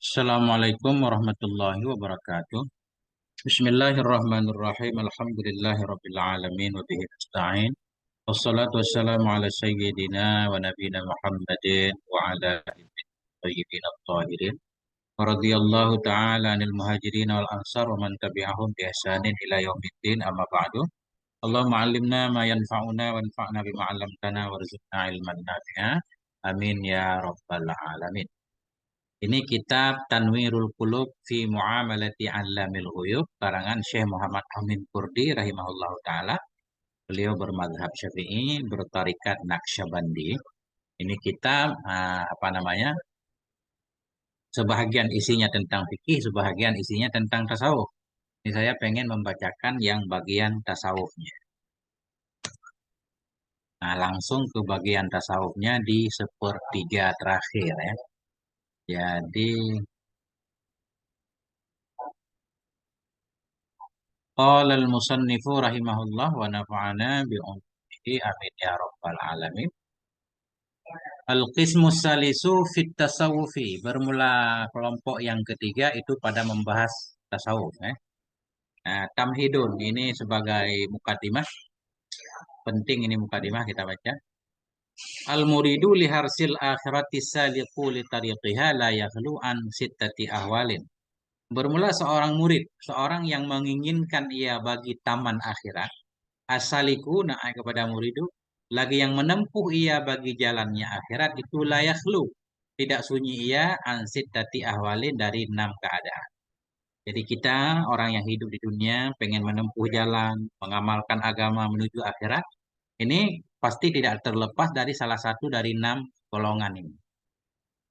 Assalamualaikum warahmatullahi wabarakatuh. Bismillahirrahmanirrahim. Alhamdulillahirabbil alamin wa bihi nasta'in. Wassalatu wassalamu ala sayyidina wa nabiyina Muhammadin wa ala alihi thayyibin at-tahirin. Wa radhiyallahu ta'ala 'anil muhajirin wal ansar wa man tabi'ahum bi ihsanin ila yaumiddin. Amma ba'du. Allahumma 'allimna ma yanfa'una wanfa'na bima 'allamtana warzuqna ilman nafi'a. Amin ya rabbal alamin. Ini kitab Tanwirul Qulub fi Muamalati Allamil Ghuyub karangan Syekh Muhammad Amin Kurdi rahimahullahu taala. Beliau bermadhab Syafi'i, bertarikat Naqsyabandi. Ini kitab apa namanya? Sebahagian isinya tentang fikih, sebahagian isinya tentang tasawuf. Ini saya pengen membacakan yang bagian tasawufnya. Nah, langsung ke bagian tasawufnya di sepertiga terakhir ya. Jadi qala al-musannifu rahimahullah wa nafa'ana bi'ulumihi amin ya rabbal alamin. Al-qismu salisu fit tasawufi. Bermula kelompok yang ketiga itu pada membahas tasawuf. Nah, tamhidun ini sebagai mukadimah. Penting ini mukadimah kita baca. Al-muridu liharsil akhirati saliqu li tariqiha la yakhlu an sittati ahwalin. Bermula seorang murid, seorang yang menginginkan ia bagi taman akhirat. Asaliku naik kepada muridu, lagi yang menempuh ia bagi jalannya akhirat itu layak lu. Tidak sunyi ia ansit dati ahwalin dari 6 keadaan. Jadi kita orang yang hidup di dunia pengen menempuh jalan, mengamalkan agama menuju akhirat. Ini pasti tidak terlepas dari salah satu dari 6 golongan ini.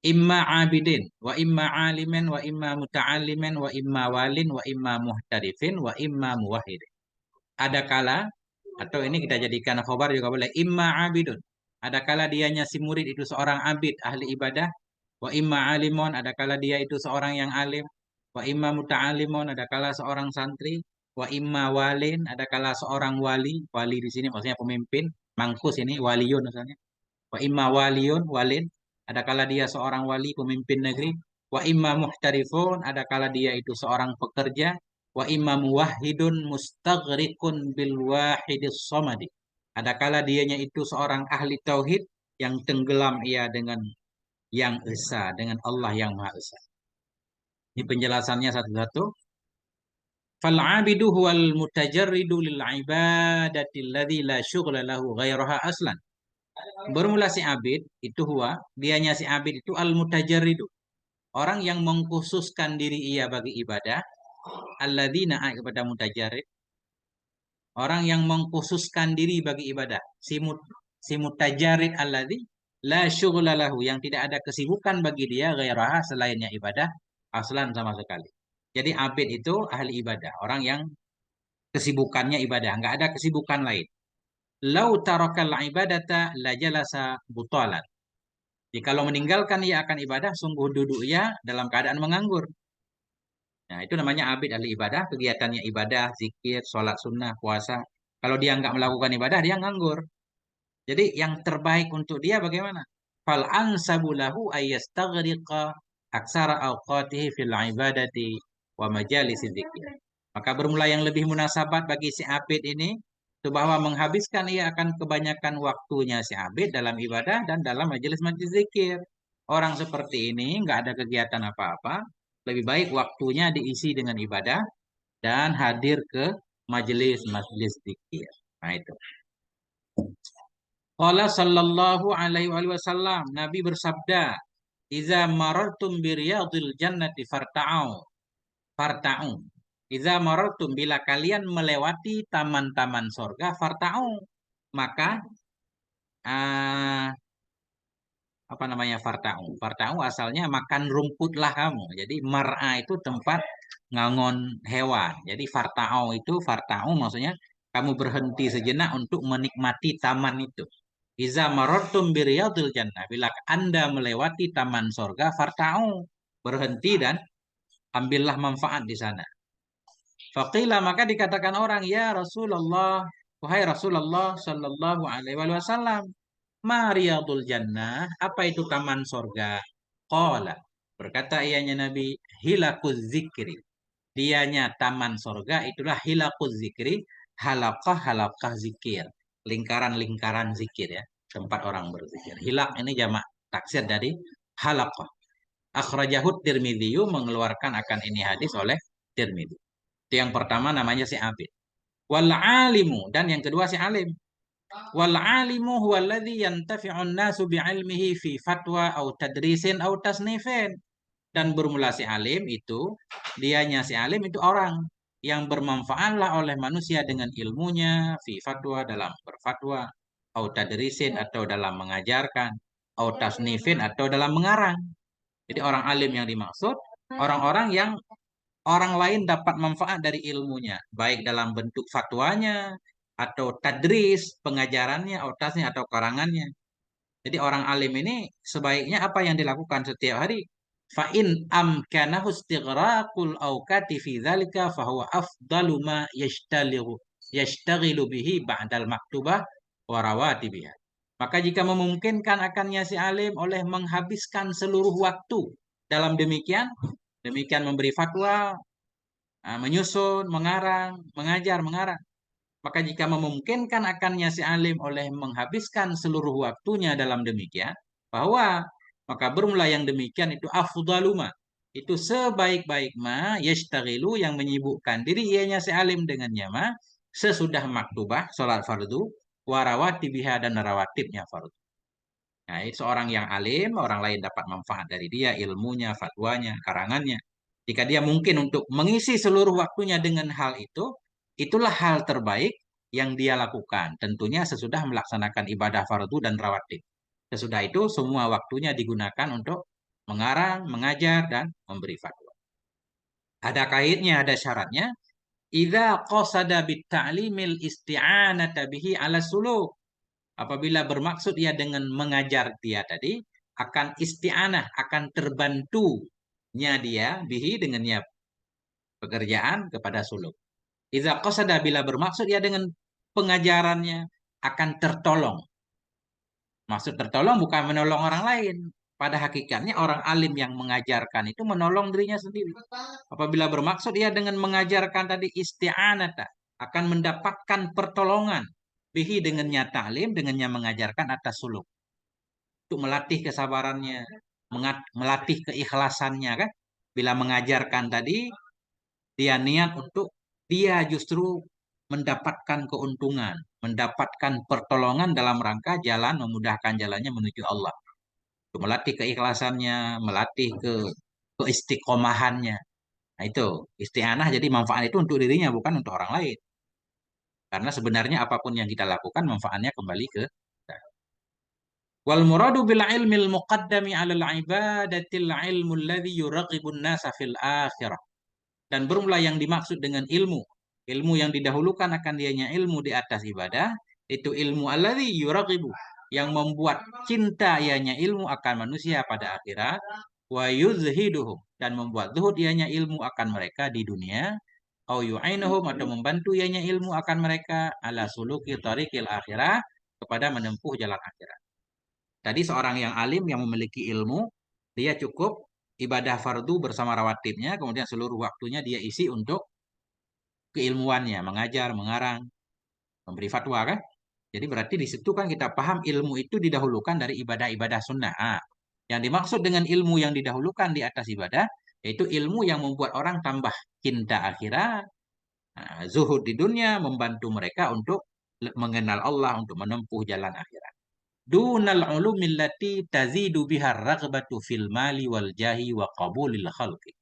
Imma abidin, wa imma alimen, wa imma muta'alimen, wa imma walin, wa imma muhtarifin, wa imma muwahidin. Ada kala, atau ini kita jadikan khobar juga boleh, imma abidun. Ada kala dianya si murid itu seorang abid, ahli ibadah. Wa imma alimun, ada kala dia itu seorang yang alim. Wa imma muta'alimun, ada kala seorang santri. Wa imma walin, ada kala seorang wali. Wali di sini maksudnya pemimpin. Mangkus ini, waliun misalnya. Wa imma waliyun, walin. Ada kala dia seorang wali, pemimpin negeri. Wa imma muhtarifun, ada kala dia itu seorang pekerja. Wa imma muwahhidun mustaghriqun bil wahidis somadi. Ada kala dianya itu seorang ahli tauhid yang tenggelam ia dengan yang esa, dengan Allah yang Maha Esa. Ini penjelasannya satu-satu. Fal abidu huwal mutajarridu lil ibadati alladhi la syughla lahu ghairaha aslan. Bermula si abid itu huwa, dianya si abid itu al mutajarridu. Orang yang mengkhususkan diri ia bagi ibadah, alladzina kepada mutajarrid, orang yang mengkhususkan diri bagi ibadah. Si mutajarrid alladzi la syughla lahu, yang tidak ada kesibukan bagi dia ghairaha selainnya ibadah aslan sama sekali. Jadi abid itu ahli ibadah, orang yang kesibukannya ibadah, nggak ada kesibukan lain. Lau tarakal ibadata la jalasa butalan. Jadi kalau meninggalkan ia akan ibadah, sungguh duduk ia dalam keadaan menganggur. Nah, itu namanya abid ahli ibadah, kegiatannya ibadah, zikir, sholat sunnah, puasa. Kalau dia nggak melakukan ibadah, dia nganggur. Jadi yang terbaik untuk dia bagaimana? Fal ansabu lahu ayyastaghriqa aksara awqatihi fil ibadati wa majalis dzikir. Maka bermula yang lebih munasabat bagi si abid ini itu bahwa menghabiskan ia akan kebanyakan waktunya si abid dalam ibadah dan dalam majelis-majelis zikir. Orang seperti ini nggak ada kegiatan apa-apa, lebih baik waktunya diisi dengan ibadah dan hadir ke majelis-majelis zikir. Nah itu. Qala sallallahu alaihi wasallam, Nabi bersabda, "Iza marartum bi riyadil jannati farta'u." Farta'u. Iza marartum, bila kalian melewati taman-taman sorga, farta'u. Maka ah, apa namanya farta'u? Farta'u asalnya makan rumputlah kamu. Jadi mar'a itu tempat ngangon hewan. Jadi farta'u itu farta'u maksudnya kamu berhenti sejenak untuk menikmati taman itu. Iza marartum biriyadil jannah. Bila Anda melewati taman sorga, farta'u. Berhenti dan ambillah manfaat di sana. Faqila, maka dikatakan orang, ya Rasulullah, wahai Rasulullah sallallahu alaihi wasallam, ma riyadul jannah, apa itu taman sorga? Qala, Berkata ianya Nabi, hilakuz zikri. Dianya taman sorga itulah hilakuz zikri, halakah-halakah zikir. Lingkaran-lingkaran zikir ya. Tempat orang berzikir. Hilak ini jamak taksir dari halakah. Akhrajahut Tirmidzi mengeluarkan akan ini hadis oleh Tirmidzi. Itu yang pertama namanya si abid. Wal alimu dan yang kedua si alim. Wal alimu huwa alladhi yantafi'un nasu bi'ilmihi fi fatwa au tadrisin au tasnifin. Dan bermula si alim itu, dianya si alim itu orang yang bermanfaatlah oleh manusia dengan ilmunya fi fatwa dalam berfatwa, au tadrisin atau dalam mengajarkan, au tasnifin atau dalam mengarang. Jadi orang alim yang dimaksud orang-orang yang orang lain dapat manfaat dari ilmunya, baik dalam bentuk fatwanya atau tadris, pengajarannya, otasnya atau karangannya. Jadi orang alim ini sebaiknya apa yang dilakukan setiap hari? Fa in amkanahu istighraqul awqati fi dzalika fa huwa afdalu ma yashtaghilu bihi ba'dal maktubah wa rawatibiha. Maka jika memungkinkan akannya si alim oleh menghabiskan seluruh waktu dalam demikian memberi fatwa, menyusun, mengarang, mengajar, mengarang. Maka jika memungkinkan akannya si alim oleh menghabiskan seluruh waktunya dalam demikian, bahwa maka bermula yang demikian itu afdaluma. Itu sebaik-baik ma yashtaghilu yang menyibukkan diri ianya si alim dengannya ma sesudah maktubah, sholat fardu, warawati biha dan rawatibnya fardu. Nah, itu seorang yang alim, orang lain dapat manfaat dari dia, ilmunya, fatwanya, karangannya. Jika dia mungkin untuk mengisi seluruh waktunya dengan hal itu, itulah hal terbaik yang dia lakukan. Tentunya sesudah melaksanakan ibadah fardu dan rawatib. Sesudah itu semua waktunya digunakan untuk mengarang, mengajar, dan memberi fatwa. Ada kaidnya, ada syaratnya. Idza qasada bit ta'limil isti'anata bihi ala suluk. Apabila bermaksud ia dengan mengajar dia tadi, akan isti'anah, akan terbantunya dia, bihi dengannya pekerjaan kepada suluk. Iza qasada bila bermaksud ia dengan pengajarannya akan tertolong. Maksud tertolong bukan menolong orang lain. Pada hakikatnya orang alim yang mengajarkan itu menolong dirinya sendiri. Apabila bermaksud ia dengan mengajarkan tadi isti'anata, akan mendapatkan pertolongan. Bihi dengannya ta'lim, dengannya mengajarkan atas suluk. Untuk melatih kesabarannya, melatih keikhlasannya kan. Bila mengajarkan tadi, dia niat untuk dia justru mendapatkan keuntungan, mendapatkan pertolongan dalam rangka jalan memudahkan jalannya menuju Allah. Untuk melatih keikhlasannya, melatih keistiqomahannya. Nah itu isti'anah jadi manfaat itu untuk dirinya bukan untuk orang lain. Karena sebenarnya apapun yang kita lakukan manfaatnya kembali ke kita. Wal muradu bil ilmil muqaddami 'alal ibadatil ilmu alladhi yuraqibun nasa fil akhirah. Dan bermula yang dimaksud dengan ilmu. Ilmu yang didahulukan akan dianya ilmu di atas ibadah. Itu ilmu alladhi yuraqibu. Yang membuat cinta ianya ilmu akan manusia pada akhirat. Wa yuzhiduhum. Dan membuat zuhud ianya ilmu akan mereka di dunia. Au yu'ainuhum atau membantu ianya ilmu akan mereka. Ala suluki tariqil akhirah. Kepada menempuh jalan akhirat. Tadi seorang yang alim yang memiliki ilmu. Dia cukup ibadah fardu bersama rawatibnya, kemudian seluruh waktunya dia isi untuk keilmuannya, mengajar, mengarang, memberi fatwa kan. Jadi berarti di situ kan kita paham ilmu itu didahulukan dari ibadah-ibadah sunnah. Yang dimaksud dengan ilmu yang didahulukan di atas ibadah, yaitu ilmu yang membuat orang tambah cinta akhirat, zuhud di dunia, membantu mereka untuk mengenal Allah, untuk menempuh jalan akhirat. Dunal ulumil lati tazidu biha raghbatu fil mali wal jahi wa qabulil khalqi.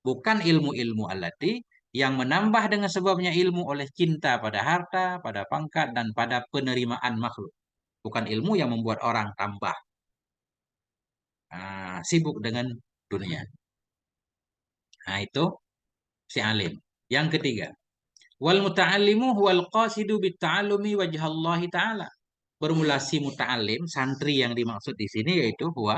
Bukan ilmu-ilmu alati yang menambah dengan sebabnya ilmu oleh cinta pada harta, pada pangkat, dan pada penerimaan makhluk. Bukan ilmu yang membuat orang tambah sibuk dengan dunia. Nah itu si alim. Yang ketiga, wal muta'allimu huwal qasidu bitta'allumi wajhallahi ta'ala. Bermula si muta'alim, santri yang dimaksud di sini yaitu huwa,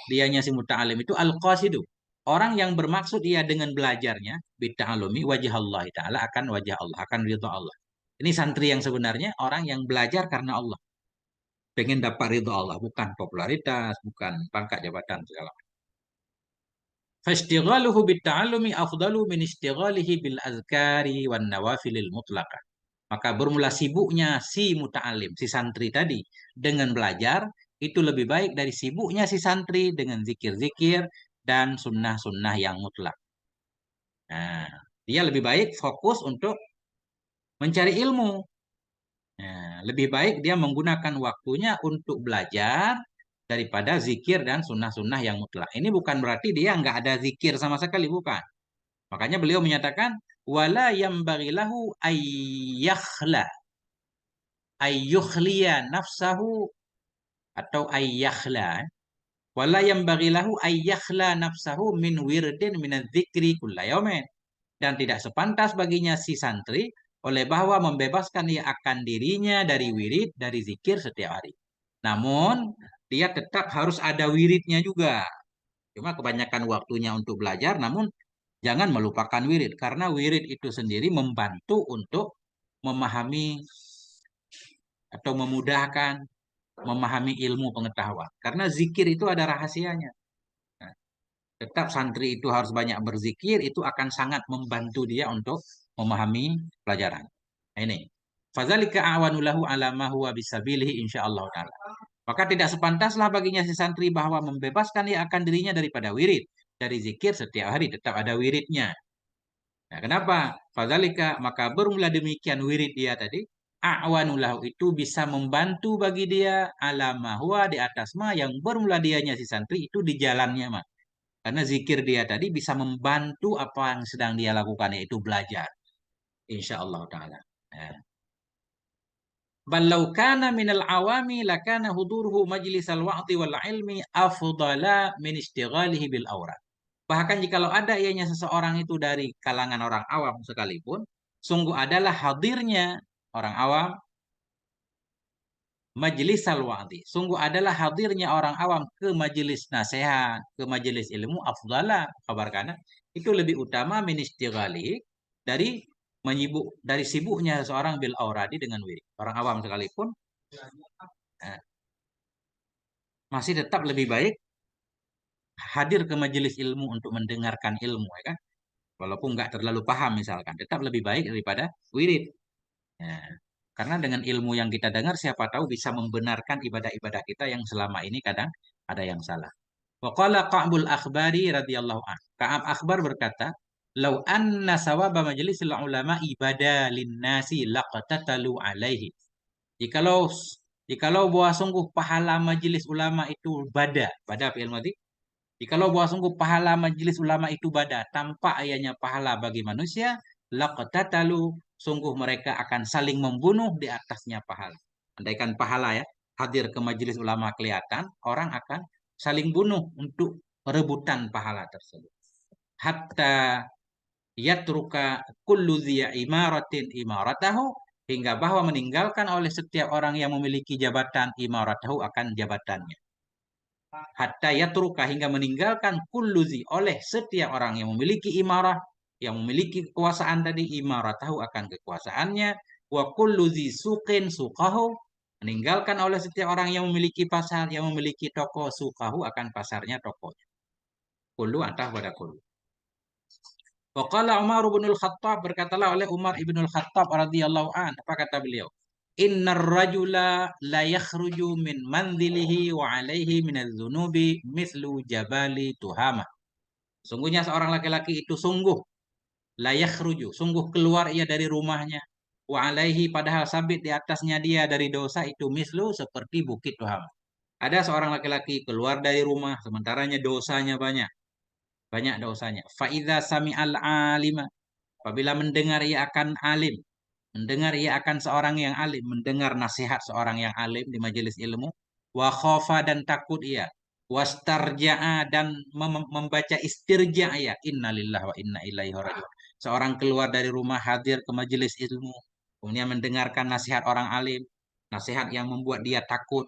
dianya si muta'alim itu al-qasidu. Orang yang bermaksud ia dengan belajarnya, bitta'alumi wajah Allah ta'ala akan wajah Allah, akan ridha Allah. Ini santri yang sebenarnya orang yang belajar karena Allah. Pengen dapat ridha Allah, bukan popularitas, bukan pangkat jabatan segala macam. Fashtighaluhu bitta'allumi afdalu min ishtighalihi bil azkari wan nawafilil mutlaqah. Maka bermula sibuknya si muta'alim, si santri tadi dengan belajar itu lebih baik dari sibuknya si santri dengan zikir-zikir dan sunnah-sunnah yang mutlak. Nah, dia lebih baik fokus untuk mencari ilmu. Nah, lebih baik dia menggunakan waktunya untuk belajar daripada zikir dan sunnah-sunnah yang mutlak. Ini bukan berarti dia nggak ada zikir sama sekali, bukan. Makanya beliau menyatakan wala yambaghi lahu ayyukhliya nafsahu atau ayyakhla. Wala yambaghi lahu ayyakhla nafsahu min wirdin minadz-dzikri kulla yaumin. Dan tidak sepantas baginya si santri oleh bahwa membebaskan ia akan dirinya dari wirid, dari zikir setiap hari. Namun, dia tetap harus ada wiridnya juga. Cuma kebanyakan waktunya untuk belajar, namun jangan melupakan wirid. Karena wirid itu sendiri membantu untuk memahami atau memudahkan memahami ilmu pengetahuan. Karena zikir itu ada rahasianya. Nah, tetap santri itu harus banyak berzikir, itu akan sangat membantu dia untuk memahami pelajaran. Nah, ini. Fadzalika a'wanu lahu ala ma huwa bisabilihi insyaallah taala. Maka tidak sepantaslah baginya si santri bahwa membebaskan dia akan dirinya daripada wirid. Dari zikir setiap hari tetap ada wiridnya. Nah, kenapa? Fadzalika, maka bermula demikian wirid dia tadi. A'wanulahu itu bisa membantu bagi dia alama huwa di atas ma yang bermula dianya si santri itu di jalannya mah. Karena zikir dia tadi bisa membantu apa yang sedang dia lakukan yaitu belajar. Insya Allah Ta'ala. Ya. Balau kana minal awami lakana huduruhu majlisal wa'ti wal ilmi afdala min istighalihi bil awrad. Bahkan jikalau ada ianya seseorang itu dari kalangan orang awam sekalipun, sungguh adalah hadirnya orang awam majelis salwati. Sungguh adalah hadirnya orang awam ke majelis nasihat, ke majelis ilmu afdala kabarkana itu lebih utama ministigali dari dari sibuknya seorang bil auradi dengan wirid. Orang awam sekalipun eh, masih tetap lebih baik hadir ke majelis ilmu untuk mendengarkan ilmu, ya kan? Walaupun nggak terlalu paham misalkan, tetap lebih baik daripada wirid. Ya. Karena dengan ilmu yang kita dengar, siapa tahu bisa membenarkan ibadah-ibadah kita yang selama ini kadang ada yang salah. Waqala Ka'bul Akhbari radhiyallahu an. Ka'ab Akhbar berkata, "Lau anna sawaba majlisil ulama ibadah linnasi laqtatalu alaihi." Jikalau jikalau bahwa sungguh pahala majelis ulama itu bada fi'il madhi. Jikalau bahwa sungguh pahala majelis ulama itu bada, tanpa ayahnya pahala bagi manusia, laqtatalu, sungguh mereka akan saling membunuh di atasnya pahala. Andaikan pahala ya, hadir ke majelis ulama kelihatan, orang akan saling bunuh untuk rebutan pahala tersebut. Hatta yatruka kullu dziya imaratin imaratahu, hingga bahwa meninggalkan oleh setiap orang yang memiliki jabatan imaratahu akan jabatannya. Hatta yatruka, hingga meninggalkan kulluzi oleh setiap orang yang memiliki imarah, yang memiliki kekuasaan tadi, imarah tahu akan kekuasaannya, wa kulluzi suqin suqahu, meninggalkan oleh setiap orang yang memiliki pasar, yang memiliki toko, suqahu akan pasarnya, tokonya. Kullu antah pada kullu. Waqala Umar bin Al-Khattab, berkatalah oleh Umar ibn Al-Khattab radhiyallahu an, apa kata beliau? Innar rajula la yakhruju min manzilihi wa alaihi minadz-dzunubi mislu jabali tuhama. Sungguhnya seorang laki-laki itu sungguh la yakhruju, sungguh keluar ia dari rumahnya. Wa alaihi, padahal sabit di atasnya dia dari dosa itu mislu seperti bukit tuhama. Ada seorang laki-laki keluar dari rumah sementaranya dosanya banyak. Banyak dosanya. Fa idza sami'al alima, apabila mendengar ia akan alim, mendengar ia akan seorang yang alim, mendengar nasihat seorang yang alim di majelis ilmu, wa khofa, dan takut ia, wastarja'a, dan membaca istirja ia, innalillah wa inna ilaihi raji'un. Seorang keluar dari rumah hadir ke majelis ilmu, kemudian mendengarkan nasihat orang alim, nasihat yang membuat dia takut,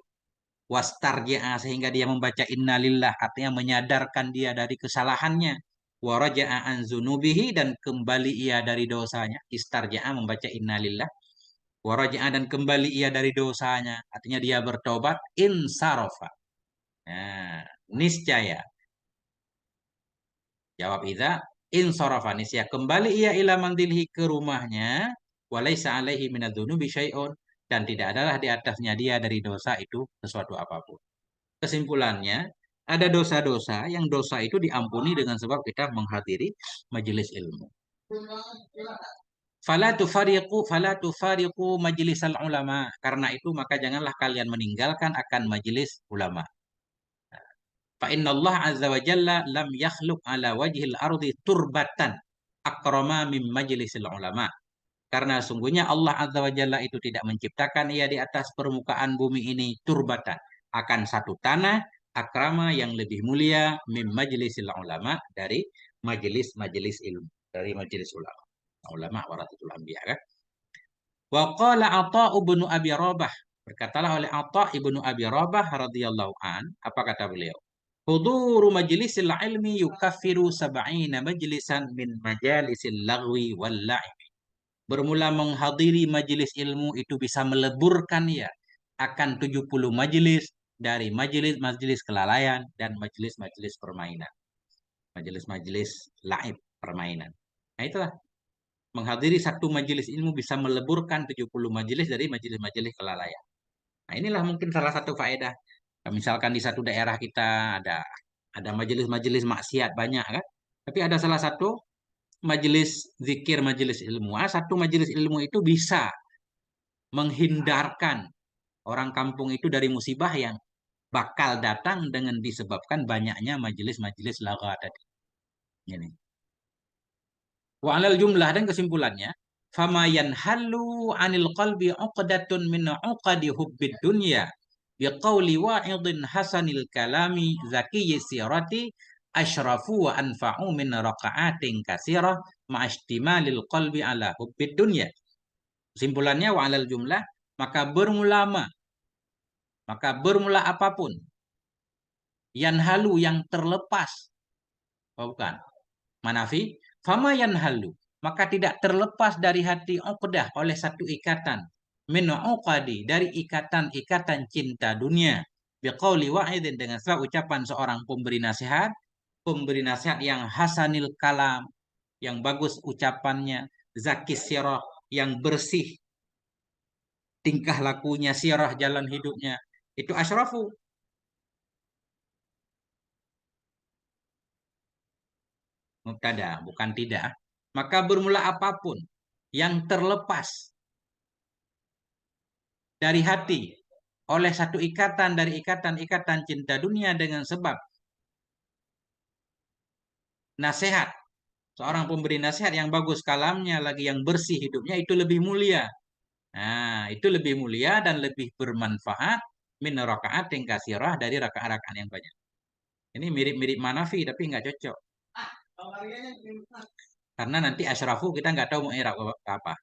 wastarja'a, sehingga dia membaca innalillah, artinya menyadarkan dia dari kesalahannya, waraja'a an zunubihi, dan kembali ia dari dosanya. Istarja'a membaca innalillah, waraja'a, dan kembali ia dari dosanya, artinya dia bertobat, insarofa. Nah, niscaya Jawab idza in sarafanis ya kembali ia ila mandilhi ke rumahnya walaisa alaihi minadzunubi syai'un dan tidak adalah di atasnya dia dari dosa itu sesuatu apapun. Kesimpulannya, ada dosa-dosa yang dosa itu diampuni dengan sebab kita menghadiri majelis ilmu. Fala tufariqu majlisal ulama. Karena itu maka janganlah kalian meninggalkan akan majelis ulama. Fa Allah azza wa jalla lam yakhluq ala wajhil ardi turbatan akrama min majlisil ulama. Karena sungguhnya Allah azza wa jalla itu tidak menciptakan ia di atas permukaan bumi ini turbatan. Akan satu tanah akrama yang lebih mulia min majlisil ulama dari majelis-majelis ilmu. Dari majelis ulama. Ulama warasatul anbiya kan. Wa qala Atha ibnu Abi Rabah. Berkatalah oleh Atha ibnu Abi Rabah radhiyallahu an, apa kata beliau? Huduru majlisil ilmi yukaffiru sab'ina majlisan min majalisil lagwi wal la'ib. Bermula menghadiri majelis ilmu itu bisa meleburkan ya akan 70 majelis dari majelis-majelis kelalaian dan majelis-majelis permainan. Majelis-majelis laib permainan. Nah itulah menghadiri satu majelis ilmu bisa meleburkan 70 majelis dari majelis-majelis kelalaian. Nah, inilah mungkin salah satu faedah. Misalkan di satu daerah kita ada majelis-majelis maksiat banyak kan? Tapi ada salah satu majelis zikir, majelis ilmu. Satu majelis ilmu itu bisa menghindarkan orang kampung itu dari musibah yang bakal datang dengan disebabkan banyaknya majelis-majelis lagha tadi. Ini. Wa alal jumlah dan kesimpulannya, fama yanhallu anil qalbi uqdatun min uqadi hubbid dunya biqauli wa'idin hasanil kalami zakiyyi sirati asyrafu wa anfa'u min raqa'atin kasirah ma'ashtimalil qalbi ala hubbid dunya. Kesimpulannya wa alal jumlah maka bermula apapun yanhalu yang terlepas. Oh, bukan. Manafi fama yanhalu maka tidak terlepas dari hati uqdah oleh satu ikatan min uqadi dari ikatan-ikatan cinta dunia biqauli wa'idin dengan sebab ucapan seorang pemberi nasihat yang hasanil kalam yang bagus ucapannya zakis sirah yang bersih tingkah lakunya sirah jalan hidupnya itu asyrafu mubtada bukan tidak maka bermula apapun yang terlepas dari hati oleh satu ikatan dari ikatan-ikatan cinta dunia dengan sebab nasihat seorang pemberi nasihat yang bagus kalamnya lagi yang bersih hidupnya itu lebih mulia. Nah, itu lebih mulia dan lebih bermanfaat min rakaat yang kasirah dari rakaat-rakaat yang banyak. Ini mirip-mirip manafi tapi nggak cocok. Karena nanti asyrafu kita nggak tahu mau i'rab apa.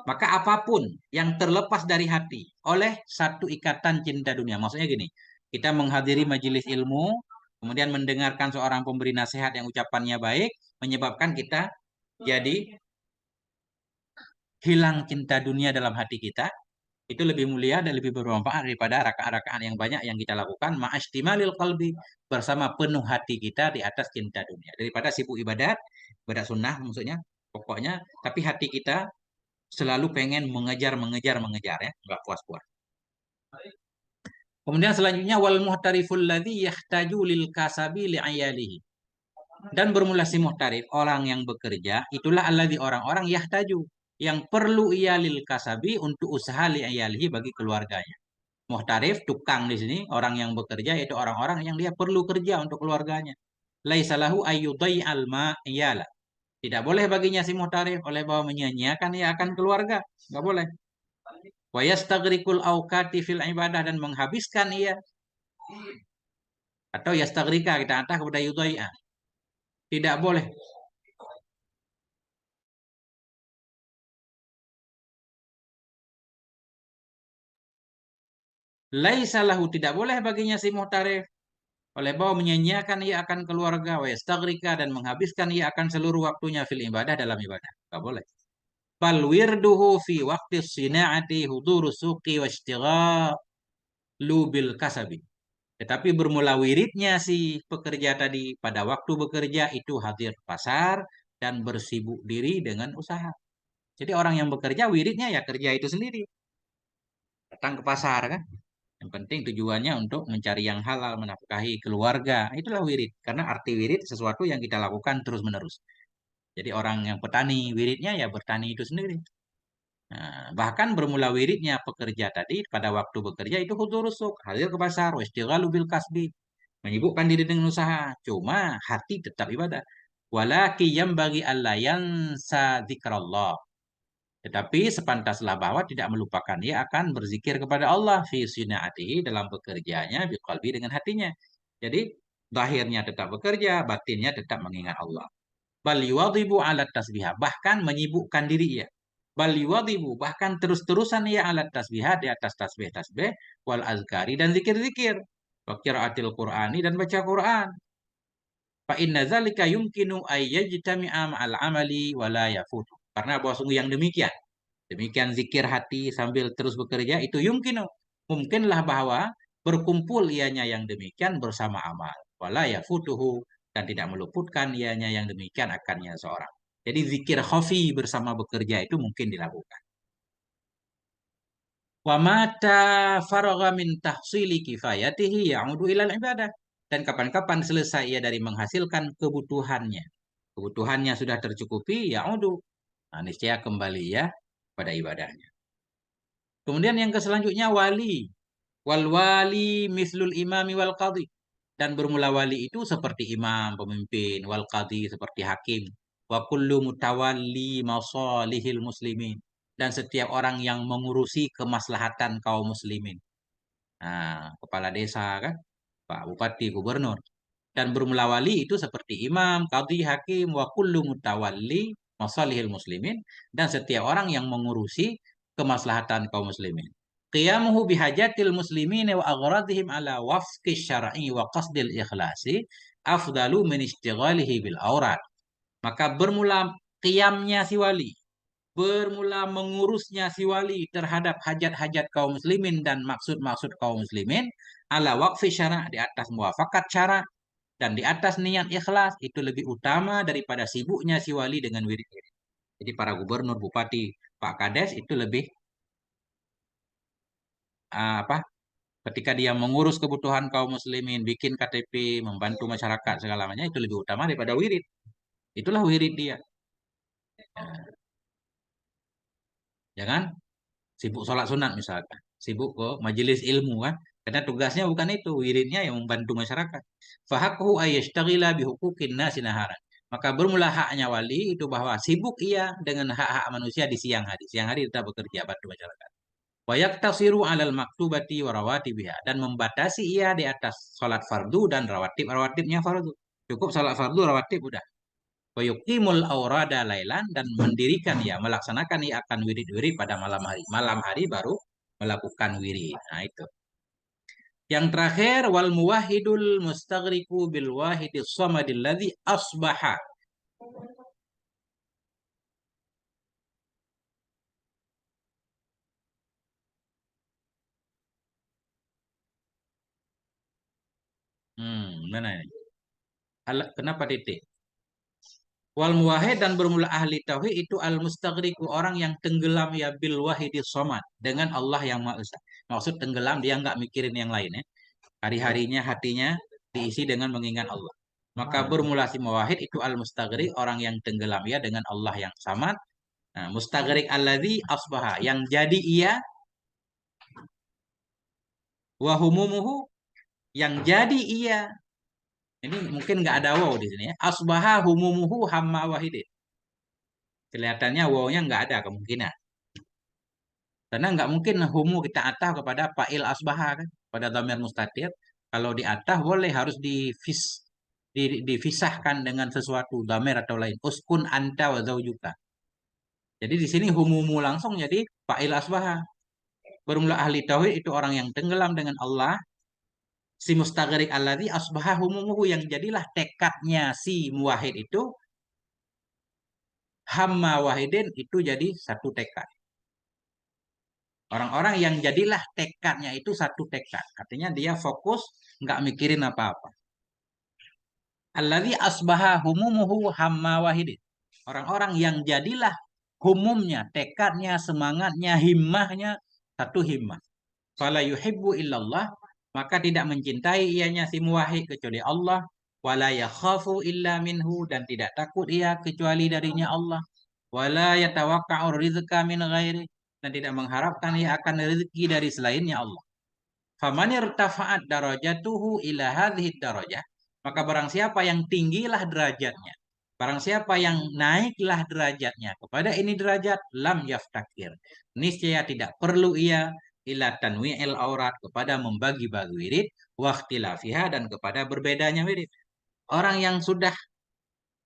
Maka apapun yang terlepas dari hati oleh satu ikatan cinta dunia. Maksudnya gini, kita menghadiri majelis ilmu, kemudian mendengarkan seorang pemberi nasihat yang ucapannya baik, menyebabkan kita jadi hilang cinta dunia dalam hati kita. Itu lebih mulia dan lebih bermanfaat daripada rakaat-rakaat yang banyak yang kita lakukan ma'astimalil qalbi bersama penuh hati kita di atas cinta dunia. Daripada sibuk ibadat, ibadat sunnah maksudnya, pokoknya, tapi hati kita selalu pengen mengejar ya, nggak puas-puas. Kemudian selanjutnya wal muhtariful ladzi yahtaju lil kasabi li ayalihi. Dan bermula si muhtarif, orang yang bekerja, itulah alladzi orang-orang yahtaju yang perlu ia lil kasabi untuk usaha li ayalihi bagi keluarganya. Muhtarif, tukang di sini, orang yang bekerja itu orang-orang yang dia perlu kerja untuk keluarganya. Laisa lahu ayyudai'al ma'iyala. Tidak boleh baginya si muhtarif oleh bahwa menyanyiakan ia akan keluarga. Nggak boleh. Wa yastagrikul awqati fil ibadah dan menghabiskan ia atau yastagrika kita antah kepada yudai'a. Tidak boleh. Laisa lahu tidak boleh baginya si muhtarif oleh bahwa menyanyiakan ia akan keluarga wa yastagrika dan menghabiskan ia akan seluruh waktunya fil ibadah dalam ibadah. Enggak boleh. Bal wirduhu fi waqti sina'ati huduru suqi wa ishtighalu bil kasabi. Tetapi bermula wiridnya si pekerja tadi pada waktu bekerja itu hadir ke pasar dan bersibuk diri dengan usaha. Jadi orang yang bekerja wiridnya ya kerja itu sendiri. Datang ke pasar kan. Yang penting tujuannya untuk mencari yang halal, menafkahi keluarga. Itulah wirid. Karena arti wirid sesuatu yang kita lakukan terus-menerus. Jadi orang yang petani, wiridnya ya bertani itu sendiri. Nah, bahkan bermula wiridnya pekerja tadi pada waktu bekerja itu hudurus suk, hadir ke pasar, wastighalu bil kasbi, menyibukkan diri dengan usaha. Cuma hati tetap ibadah. Walaki yang bagi Allah yang dzikrallah. Tetapi sepantaslah bahwa tidak melupakan ia akan berzikir kepada Allah fi sinaatihi dalam bekerjanya biqalbi dengan hatinya. Jadi zahirnya tetap bekerja, batinnya tetap mengingat Allah. Bal yuwadhibu ala tasbihah, bahkan menyibukkan diri ia. Bal yuwadhibu, bahkan terus-terusan ia ala tasbihah di atas tasbih-tasbih wal azkari dan zikir-zikir. Wa qiraatil Qur'ani dan baca Quran. Fa inna dzalika yumkinu ay yajtami'a ma'al amali wa la yafutu. Karena bahwa sungguh yang demikian. Demikian zikir hati sambil terus bekerja itu yumkinu. Mungkinlah bahwa berkumpul ianya yang demikian bersama amal. Wala yafutuhu dan tidak meluputkan ianya yang demikian akannya seorang. Jadi zikir khafi bersama bekerja itu mungkin dilakukan. Wa mata faragha min tahsili kifayatihi ya'udu ilal ibadah. Dan kapan-kapan selesai ia dari menghasilkan kebutuhannya. Kebutuhannya sudah tercukupi, ya'udu. Nah, niscaya kembali ya pada ibadahnya. Kemudian yang selanjutnya wali. Wal wali mislul imami wal qadhi. Dan bermula wali itu seperti imam, pemimpin, wal qadhi seperti hakim. Wa kullu mutawalli masalihil muslimin. Dan setiap orang yang mengurusi kemaslahatan kaum muslimin. Nah, kepala desa kan, Pak Bupati, Gubernur. Dan bermula wali itu seperti imam, qadhi, hakim, wa kullu mutawalli masalihil muslimin. Dan setiap orang yang mengurusi kemaslahatan kaum muslimin. Qiyamuhu bihajatil muslimin wa aghradihim ala wafqi syar'i wa qasdil ikhlasi afdalu min istighalihi bil aurat. Maka bermula qiyamnya si wali, bermula mengurusnya si wali terhadap hajat-hajat kaum muslimin dan maksud-maksud kaum muslimin ala waqfi syara' di atas muafakat syara' dan di atas niat ikhlas itu lebih utama daripada sibuknya si wali dengan wirid-wirid. Jadi para gubernur, bupati, Pak Kades itu lebih apa? Ketika dia mengurus kebutuhan kaum muslimin, bikin KTP, membantu masyarakat segala macam itu lebih utama daripada wirid. Itulah wirid dia. Jangan sibuk sholat sunat misalkan, sibuk ke majelis ilmu kan. Karena tugasnya bukan itu, wiridnya yang membantu masyarakat. Fahakuhu ayyashtagila bihuquqin nasi naharan. Maka bermula haknya wali itu bahwa sibuk ia dengan hak-hak manusia di siang hari. Siang hari tetap bekerja bantu masyarakat. Wa yaktasiru alal maktubati wa rawatibiha dan membatasi ia di atas salat fardu dan rawatibnya fardu. Cukup salat fardu rawatib udah. Wa yuqimul aurada lailan dan mendirikan ia melaksanakan ia akan wirid-wirid pada malam hari. Malam hari baru melakukan wirid. Nah itu. Yang terakhir wal muwahhidul mustaghriqu bil wahidis samadil ladzi asbaha. Mana ini? Kenapa titik? Wal muwahhid dan bermula ahli tauhid itu al mustaghriqu orang yang tenggelam ya bil wahidis samad dengan Allah yang Maha Esa. Maksud tenggelam dia nggak mikirin yang lain ya. Hari-harinya hatinya diisi dengan mengingat Allah. Maka bermula si muwahhid itu al mustaghriq orang yang tenggelam ya dengan Allah yang samad. Nah, mustaghriq alladzi asbaha yang jadi ia wa humumuhu yang jadi ia. Ini mungkin nggak ada waw di sini ya. Asbaha humumuhu hamma wahidin. Kelihatannya wawnya nggak ada kemungkinan. Karena nggak mungkin humu kita atah kepada fa'il asbaha kan. Pada dhamir mustatir. Kalau di atah boleh harus dipisahkan dengan sesuatu dhamir atau lain. Uskun anta wa zaujuka. Jadi di sini humumu langsung jadi fa'il asbaha. Bermula ahli tauhid itu orang yang tenggelam dengan Allah. Si mustagrik alladzi asbaha humumuhu yang jadilah tekadnya si muwahid itu hamma wahidin itu jadi satu tekad. Orang-orang yang jadilah tekadnya itu satu tekad. Artinya dia fokus nggak mikirin apa-apa. Alladzi asbaha humumuhu hamma wahidin. Orang-orang yang jadilah humumnya, tekadnya, semangatnya, himmahnya satu himmah. Fala yuhibbu illallah, maka tidak mencintai ianya si muwahhid kecuali Allah, wala yakhafu illa minhu, dan tidak takut ia kecuali darinya Allah, wala yatawakka'u rizqa min ghairi, dan tidak mengharapkan ia akan rezeki dari selainnya Allah. Faman irtafa'at darajatuhu ila hadhihi darajah, maka barang siapa yang tinggilah derajatnya, barang siapa yang naiklah derajatnya kepada ini derajat, lam yaftakir, niscaya tidak perlu ia ila tanwi'il aurat, kepada membagi-bagi wirid, wa ikhtilafiha, dan kepada berbedanya wirid. Orang yang sudah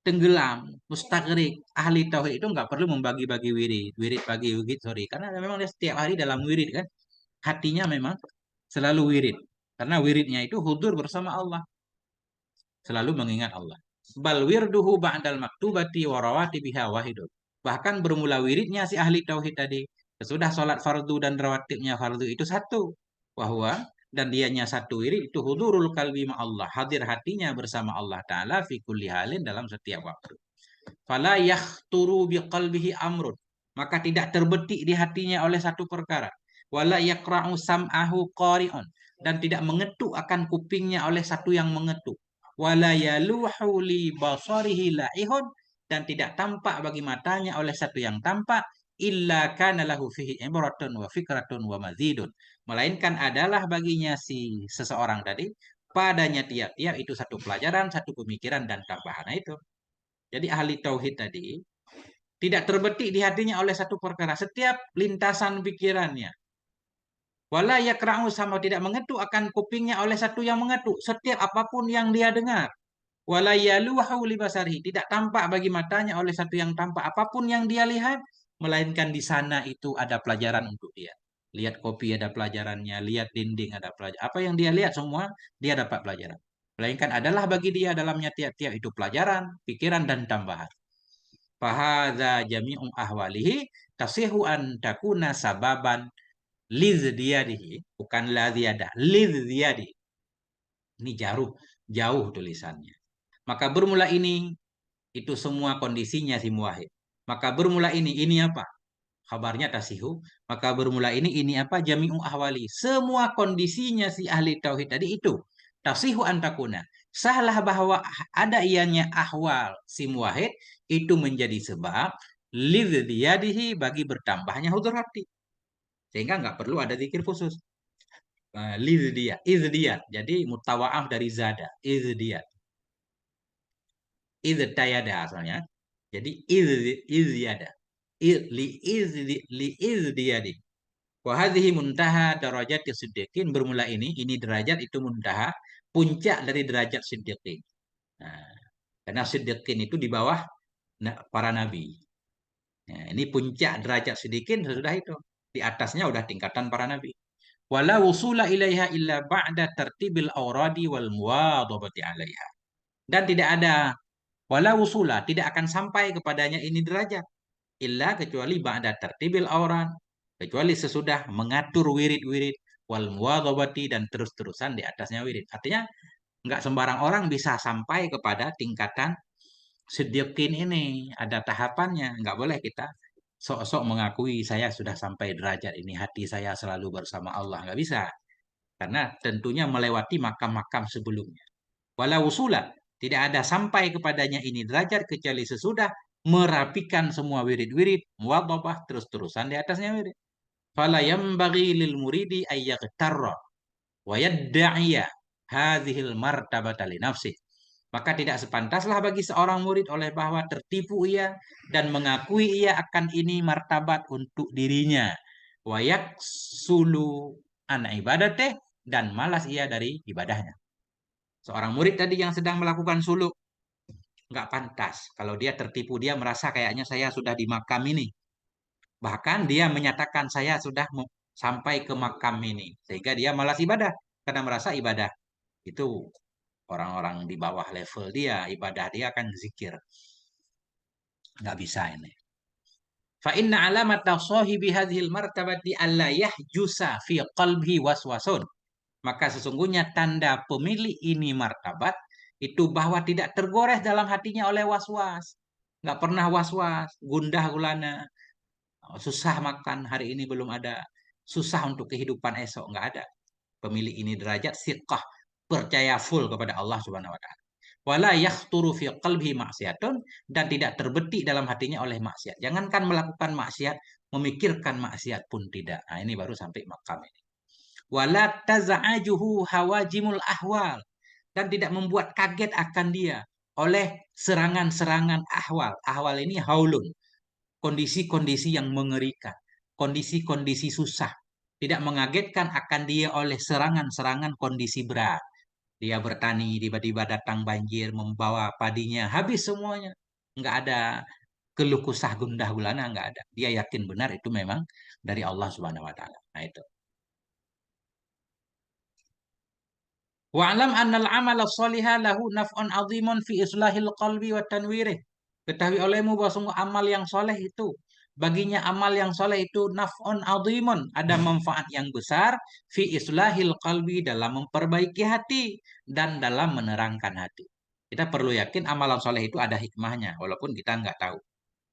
tenggelam, mustaqrik, ahli tauhid itu nggak perlu membagi-bagi wirid, wirid pagi, wirid sore, karena memang dia setiap hari dalam wirid kan, hatinya memang selalu wirid. Karena wiridnya itu hudur bersama Allah, selalu mengingat Allah. Bal wirduhu ba'dal maktubati wa rawati biha wahidun. Bahkan bermula wiridnya si ahli tauhid tadi, sesudah sholat fardu dan rawatibnya fardu itu satu. Bahwa dan dianya satu wirid itu hudurul kalbi ma Allah, hadir hatinya bersama Allah Ta'ala fi kulli halin, dalam setiap waktu. Fala yakhturu biqalbihi amrun, maka tidak terbetik di hatinya oleh satu perkara. Wala yaqra'u sam'ahu qari'un, dan tidak mengetuk akan kupingnya oleh satu yang mengetuk. Wala yaluhu li basarihi la'ihun, dan tidak tampak bagi matanya oleh satu yang tampak. Illa kana lahu fihi ibratun wa fikratun wa mazidun, melainkan adalah baginya si seseorang tadi padanya tiap-tiap itu satu pelajaran, satu pemikiran, dan tambahan itu. Jadi ahli tauhid tadi tidak terbetik di hatinya oleh satu perkara. Setiap lintasan pikirannya. Wala yakra'u, sama tidak mengetuk akan kupingnya oleh satu yang mengetuk. Setiap apapun yang dia dengar. Wala yaluhu libasarihi, tidak tampak bagi matanya oleh satu yang tampak. Apapun yang dia lihat, melainkan di sana itu ada pelajaran untuk dia. Lihat kopi ada pelajarannya, lihat dinding ada pelajaran. Apa yang dia lihat semua, dia dapat pelajaran. Melainkan adalah bagi dia dalamnya tiap-tiap itu pelajaran, pikiran, dan tambahan. Fahadha jami'u ahwalihi tasihu an takuna sababan lizdiyadihi, bukan la ziyada, lizdiyadi. Ini jauh, jauh tulisannya. Maka bermula ini, itu semua kondisinya si muwahhid. Maka bermula ini apa? Kabarnya tasihu. Maka bermula ini apa? Jami'u ahwali. Semua kondisinya si ahli tauhid tadi itu. Tasihu antakuna. Sahlah bahwa ada ianya ahwal si muwahhid itu menjadi sebab lidziyadihi, bagi bertambahnya hudur hati. Sehingga nggak perlu ada zikir khusus. Lidziyad, izdiyad. Jadi mutawaaf dari zada, izdiyad. Izdayada asalnya. Jadi izdiyada. Li izdiyadi. Wahadhihi muntaha derajat siddiqin, bermula ini derajat itu muntaha, puncak dari derajat siddiqin. Nah, karena siddiqin itu di bawah para nabi. Nah, ini puncak derajat siddiqin, sesudah itu. Di atasnya udah tingkatan para nabi. Wala wusula ilaiha illa ba'da tertibil awradi wal muwadhabati alaiha. Dan tidak ada wala wusula, tidak akan sampai kepadanya ini derajat illa, kecuali ba'da tertibil awrad, kecuali sesudah mengatur wirid-wirid, wal muwadhabati, dan terus-terusan di atasnya wirid. Artinya nggak sembarang orang bisa sampai kepada tingkatan siddiqin ini, ada tahapannya. Nggak boleh kita sok-sok mengakui saya sudah sampai derajat ini, hati saya selalu bersama Allah. Nggak bisa, karena tentunya melewati makam-makam sebelumnya. Walau usula, tidak ada sampai kepadanya ini derajat kecuali sesudah merapikan semua wirid-wirid, muwadhabah, terus-terusan di atasnya wirid. Fala yambaghi lil muridi ayyaqtarra wa yadda'iya hadhil martabata li nafsih. Maka tidak sepantaslah bagi seorang murid oleh bahwa tertipu ia dan mengakui ia akan ini martabat untuk dirinya. Wa yaksulu an ibadateh, dan malas ia dari ibadahnya. Seorang murid tadi yang sedang melakukan suluk, nggak pantas kalau dia tertipu, dia merasa kayaknya saya sudah di makam ini. Bahkan dia menyatakan saya sudah sampai ke makam ini. Sehingga dia malas ibadah. Karena merasa ibadah itu orang-orang di bawah level dia. Ibadah dia akan zikir. Nggak bisa ini. Fa inna alamata sahibi hadhil martabati alla yahjusa fi qalbi waswasun. Maka sesungguhnya tanda pemilik ini martabat itu bahwa tidak tergores dalam hatinya oleh was-was. Nggak pernah was-was, gundah gulana, susah makan hari ini belum ada, susah untuk kehidupan esok, nggak ada. Pemilik ini derajat siqah, percaya full kepada Allah Subhanahu wa taala. Wala yakhturu fi qalbihi maksiatun, dan tidak terbetik dalam hatinya oleh maksiat. Jangankan melakukan maksiat, memikirkan maksiat pun tidak. Nah, ini baru sampai makam ini. Wala taza'ajuhu hawajimul ahwal, dan tidak membuat kaget akan dia oleh serangan-serangan ahwal. Ahwal ini haulun, kondisi-kondisi yang mengerikan, kondisi-kondisi susah. Tidak mengagetkan akan dia oleh serangan-serangan kondisi berat. Dia bertani, tiba-tiba datang banjir, membawa padinya, habis semuanya. Nggak ada keluh kesah gundah gulana, nggak ada. Dia yakin benar itu memang dari Allah Subhanahu wa taala. Nah itu. Wa'lam annal amala sholiha lahu naf'un azimun fi islahil qalbi wa tanwirih. Ketahui olehmu bahwa sungguh amal yang soleh itu, baginya amal yang soleh itu naf'un azimun, ada manfaat yang besar fi islahil qalbi, dalam memperbaiki hati dan dalam menerangkan hati. Kita perlu yakin amalan soleh itu ada hikmahnya, walaupun kita nggak tahu.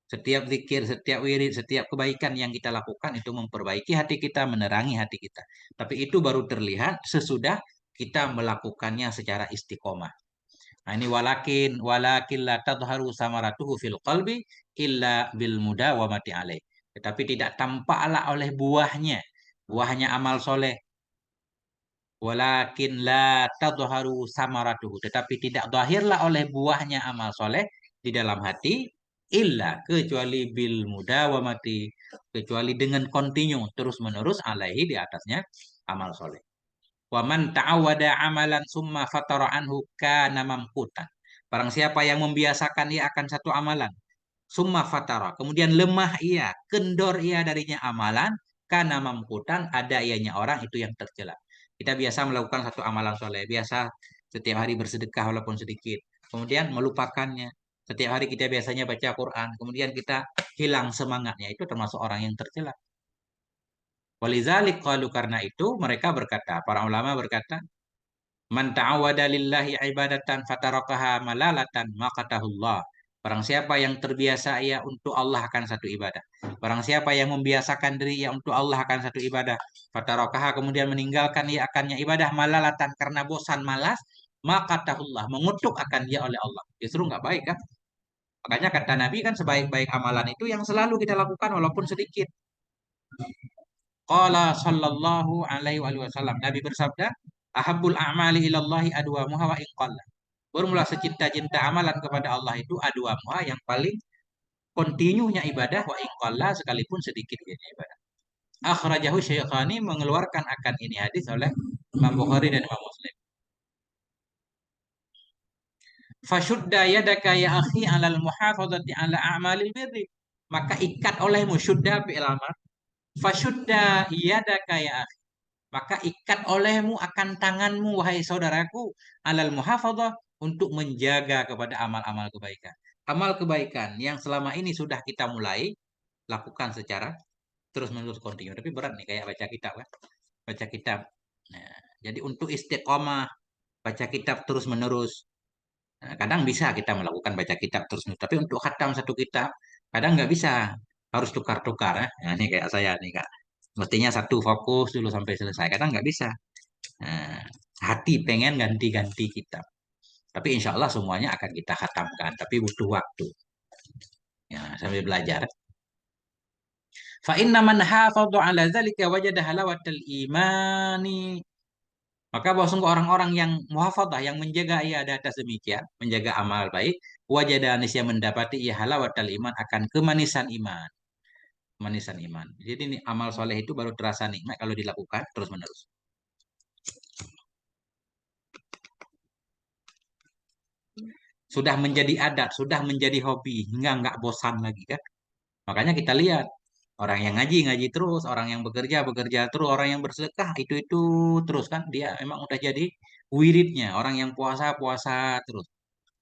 Setiap zikir, setiap wirid, setiap kebaikan yang kita lakukan itu memperbaiki hati kita, menerangi hati kita. Tapi itu baru terlihat sesudah kita melakukannya secara istiqomah. Nah, ini walakin la tadharu samaratuhu fil qalbi illa bil mudawamati alaih. Tetapi tidak tampaklah oleh buahnya, buahnya amal soleh. Walakin la tadharu samaratuhu, tetapi tidak zahirlah oleh buahnya amal soleh di dalam hati, illa, kecuali bil mudawamati, kecuali dengan kontinu terus menerus alaihi, di atasnya amal soleh. Wa man ta'awada amalan summa fatara anhu kana mamqutan. Barang siapa yang membiasakan ia akan satu amalan, summa fatara, kemudian lemah ia, kendor ia darinya amalan, kana mamqutan, ada ianya orang itu yang tercela. Kita biasa melakukan satu amalan soleh, biasa setiap hari bersedekah walaupun sedikit, kemudian melupakannya. Setiap hari kita biasanya baca Quran, kemudian kita hilang semangatnya, itu termasuk orang yang tercela. Walizalik qalu, karena itu mereka berkata, para ulama berkata, man ta'awada lillahi ibadatan fatarakaha malalatan maqatahullah. Barang siapa yang terbiasa ia untuk Allah akan satu ibadah. Barang siapa yang membiasakan diri ia untuk Allah akan satu ibadah. Fatarakaha, kemudian meninggalkan ia akannya ibadah malalatan, karena bosan malas. Maqatahullah, mengutuk akan dia oleh Allah. Justru nggak baik kan? Makanya kata Nabi kan, sebaik-baik amalan itu yang selalu kita lakukan walaupun sedikit. Qala sallallahu alaihi wasallam. Nabi bersabda, ahabbul a'mali ilallahi adwamuha wa iqalla. Bermula secinta-cinta amalan kepada Allah itu adwamuha, yang paling kontinunya ibadah, wa iqalla, sekalipun sedikit ibadah. Akhrajahu Syaikhani, mengeluarkan akan ini hadis oleh Imam Bukhari dan Imam Muslim. Fashudda yadaka ya akhi alal muhafadzati ala a'malil birri. Maka ikat olehmu, syudda fi'il amr. Fashudda yadaka ya akhi, maka ikat olehmu akan tanganmu, wahai saudaraku, alal muhafadzah, untuk menjaga kepada amal-amal kebaikan. Amal kebaikan yang selama ini sudah kita mulai lakukan secara terus-menerus kontinu. Tapi berat nih, kayak baca kitab kan. Baca kitab. Nah, jadi untuk istiqomah baca kitab terus-menerus. Nah, kadang bisa kita melakukan baca kitab terus-menerus. Tapi untuk khatam satu kitab, kadang nggak bisa. Harus tukar-tukar. Ya. Nah, ini kayak saya nih, Kak. Mestinya satu fokus dulu sampai selesai. Kadang nggak bisa. Nah, hati pengen ganti-ganti kitab. Tapi insya Allah semuanya akan kita khatamkan. Tapi butuh waktu. Ya, sambil belajar. Fa inna man hafadhu ala dzalika wajada halawatal imani. Maka bahwa sungguh orang-orang yang muhafadzah, yang menjaga ia di atas demikian, menjaga amal baik, wajada nisya, mendapati ia halawatal iman, akan kemanisan iman. Kemanisan iman. Jadi ini amal soleh itu baru terasa nikmat kalau dilakukan terus-menerus. Sudah menjadi adat, sudah menjadi hobi, hingga nggak bosan lagi kan. Makanya kita lihat orang yang ngaji ngaji terus, orang yang bekerja bekerja terus, orang yang bersedekah itu terus kan, dia emang udah jadi wiridnya. Orang yang puasa puasa terus.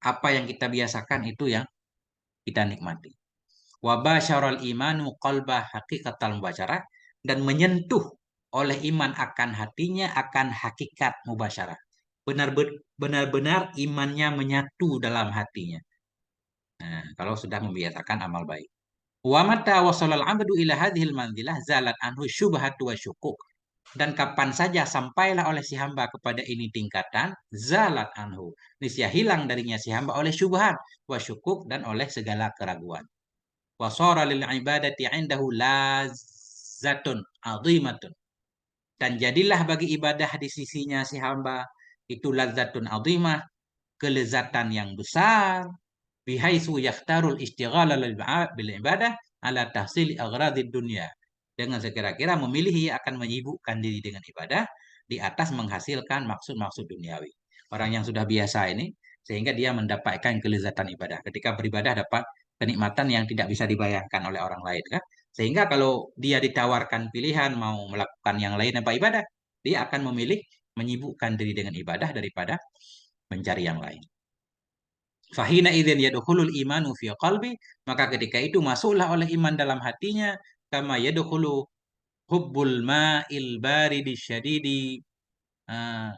Apa yang kita biasakan itu yang kita nikmati. Wa basyarul imanu qalba haqiqatal mubasyarah, dan menyentuh oleh iman akan hatinya, akan hakikat mubasyarah. Benar-benar imannya menyatu dalam hatinya. Nah, kalau sudah membiasakan amal baik. Wa mata wasalal abdu ila hadhil manzilah zalat anhu syubhatu wa syukuk. Dan kapan saja sampailah oleh si hamba kepada ini tingkatan, zalat anhu. Niscaya hilang darinya si hamba oleh syubhat, wa syukuk, dan oleh segala keraguan. Wa sara lil ibadati indahu lazatun azimatun. Dan jadilah bagi ibadah di sisinya si hamba itu lazatun azimah, kelezatan yang besar, bihaisu yakhtarul istighala bil ibadah ala tahsil agradid dunia. Dengan sekira-kira memilih ia akan menyibukkan diri dengan ibadah di atas menghasilkan maksud-maksud duniawi. Orang yang sudah biasa ini sehingga dia mendapatkan kelezatan ibadah. Ketika beribadah dapat kenikmatan yang tidak bisa dibayangkan oleh orang lain kan. Sehingga kalau dia ditawarkan pilihan mau melakukan yang lain apa ibadah, dia akan memilih menyibukkan diri dengan ibadah daripada mencari yang lain. Fahina idzin yadkhulul imanu fi qalbi, maka ketika itu masuklah oleh iman dalam hatinya, kama yadkhulu hubbul ma'il baridi syadidi ah,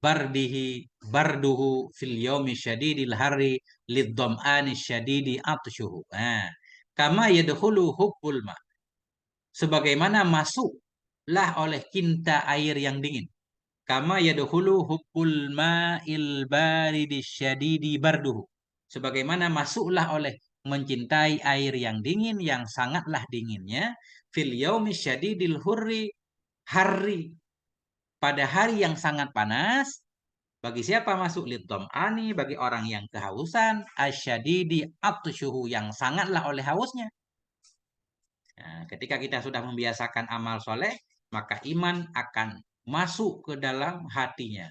bardihi barduhu fil yaumi syadidil harri lidzam'ani syadidi atshuhu. Kama yadkhulu hubbul ma, sebagaimana masuklah oleh cinta air yang dingin. Kama yadkhulu hubbul ma'il baridi syadidi barduhu. Sebagaimana masuklah oleh mencintai air yang dingin yang sangatlah dinginnya fil yaumi syadidil hurri, hari pada hari yang sangat panas. Bagi siapa masuk lidom ani, bagi orang yang kehausan, asyadidi atshuhu, yang sangatlah oleh hausnya. Nah, ketika kita sudah membiasakan amal soleh, maka iman akan masuk ke dalam hatinya,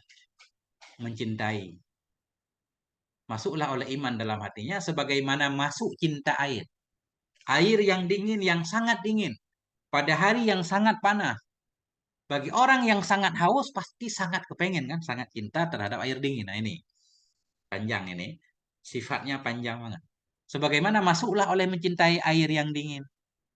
mencintai. Masuklah oleh iman dalam hatinya sebagaimana masuk cinta air. Air yang dingin, yang sangat dingin. Pada hari yang sangat panas. Bagi orang yang sangat haus pasti sangat kepengen kan, sangat cinta terhadap air dingin. Nah ini, panjang ini. Sifatnya panjang banget. Sebagaimana masuklah oleh mencintai air yang dingin.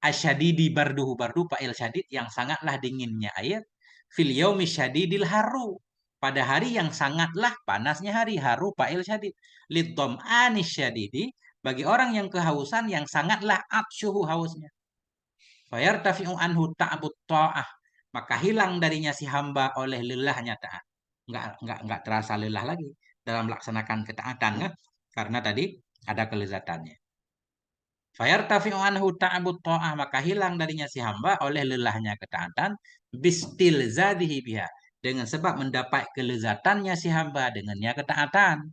Asyadidi barduhu, bardu fa'il syadid, yang sangatlah dinginnya air. Fil yaumi syadidil haru, pada hari yang sangatlah panasnya hari, haru fa'il syadid. Lidom anis syadidi, bagi orang yang kehausan yang sangatlah atsyuhu, hausnya. Fayartafi'u anhu ta'but ta'ah, maka hilang darinya si hamba oleh lelahnya taat. Enggak terasa lelah lagi dalam melaksanakan ketaatan kan? Karena tadi ada kelezatannya. Fayartafi'u anhu ta'but ta'ah, maka hilang darinya si hamba oleh lelahnya ketaatan, bistil zadihi biha, dengan sebab mendapat kelezatannya si hamba dengannya ketaatan.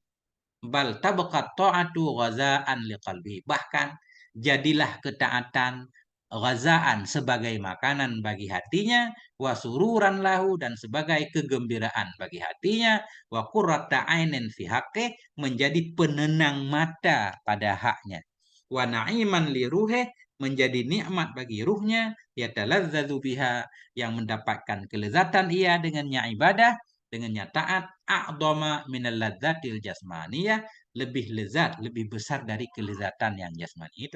Bal tabaqat ta'atu ghazaan liqalbi, bahkan jadilah ketaatan ghazaan, sebagai makanan bagi hatinya, wa sururan lahu, dan sebagai kegembiraan bagi hatinya, wa qurrata ainin fi haqqi, menjadi penenang mata pada haknya, wa na'iman li ruhe, menjadi nikmat bagi ruhnya, yataladzadzu biha, yang mendapatkan kelezatan ia dengannya ibadah, dengannya taat, a'dhama minal ladzatil jasmaniyah, lebih lezat, lebih besar dari kelezatan yang jasmani itu.